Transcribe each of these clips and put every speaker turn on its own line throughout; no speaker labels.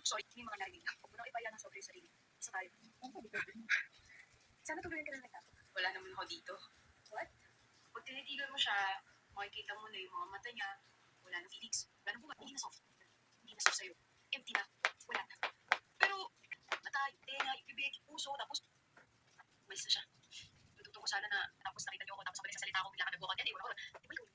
Sorry, hindi mga narinig. Huwag mo na ipaya ng sobre yung sarili. Isa tayo. Sana tuloyin ka na lang. Wala naman ako dito. What? Pag tinitigan mo siya, makikita mo na yung mga mata niya. Wala nang feelings. Wala nang bunga. Hindi na soft. Hindi na soft sa'yo. Empty na. Wala na. Pero, mata, yung tenga, yung bibig, yung puso, tapos, umalis na siya. Natutuwa ko sana na tapos nakita niyo ako, tapos sabay sa salita ako, bigla ka nag-walk on. Wala. Di ba ikaw?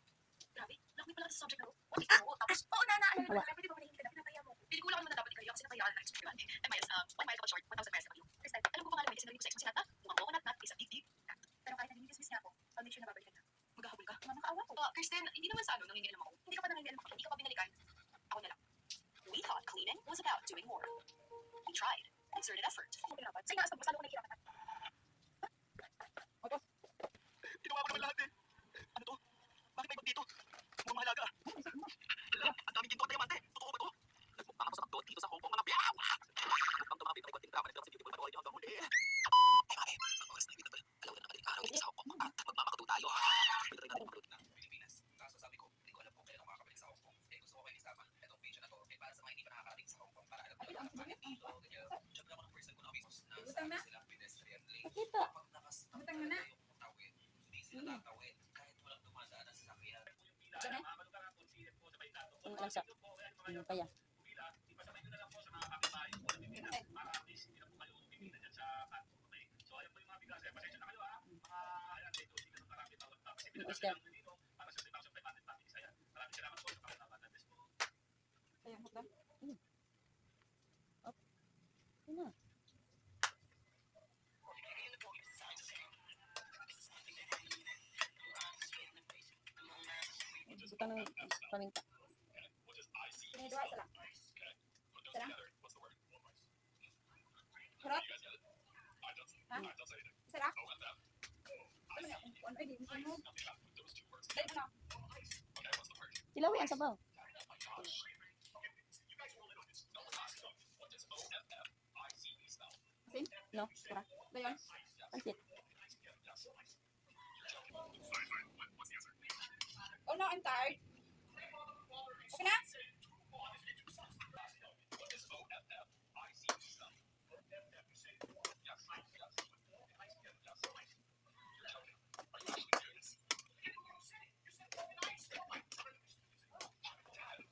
Grabe, lakmi pala sa subject na ako. Okay, oo, tapos, oo na, naalala na. Pwede ba manahimik ka na? Pinapaya mo. Pili ko lang naman na dapat ikaw kasi napayaan na explain. MIS, 1 mile kapag short, 1,000 pesos na Kristen, alam ko pa nga naman, sinarinig ko sa ex mo sinata, mukhang coconut nut, isa deep. Pero kahit nag-dismiss niya ako, I'll make sure na babalikan niya. Maghahabol ka? Mama, kaawa ko. Kristen, hindi naman sa nangingilam ako. Hindi ka pa nangingilam ako. Hindi ka pa binalikan. Ako na lang. We thought cleaning was about doing more. We tried. Exerted effort. Ako pinapad. Sa inaas magsalo ko nahihirapan. Opo. Ginawa ko naman lahat eh. Ano to? Bakit may bag dito? Mukhang mahalaga ah. Ang daming ginto at diamante. Totoo ba to? Nagmukha ako sa magdot dito sa Hong Kong mga biyaw. Nagpang tumapit ang konting dapat si beautiful patuloy hanggang huli. Ay mami, ang oras na inevitable. Alam ko na madaling araw dito sa Hong Kong at magmamakato tayo. Pwede rin natin magluto ng Pilipinas. Kaso sabi ko, hindi ko alam kung kailan ako makakabalik sa Hong Kong. Gusto ko kayo isapan. Itong page na to ay para sa mga hindi pa nakakarating sa Hong Kong para alam ko lang ang dito. Ganyan. Siyempre ako ng person ko na visos na sila pedestrian lane. Kapag nakastop na yung tawid, hindi sila tatawid kahit walang dumadaan na sasakyan.
Ang alam sa kaya. Isda.
Ayan, hukla.
Up. Ano? Butang ng paminta.
Pinidwa, isa lang. Isa lang? Harap? Ha? Isa lang? Ano na? Ano ay, hindi mo? Ay, ano?
Silaw yan sabaw.
Asin?
No, tara.
Dayon?
Pansit.
Oh no, I'm tired. Okay na?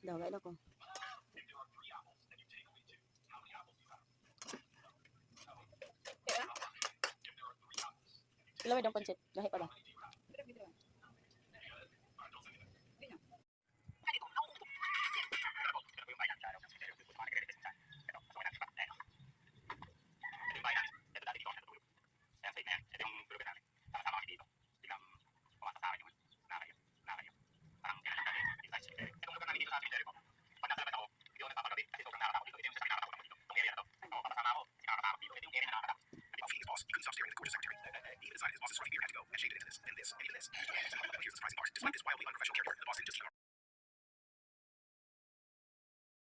Daw, wala ko.
Kaya?
Silaw yung pansit. Lahi pa ba?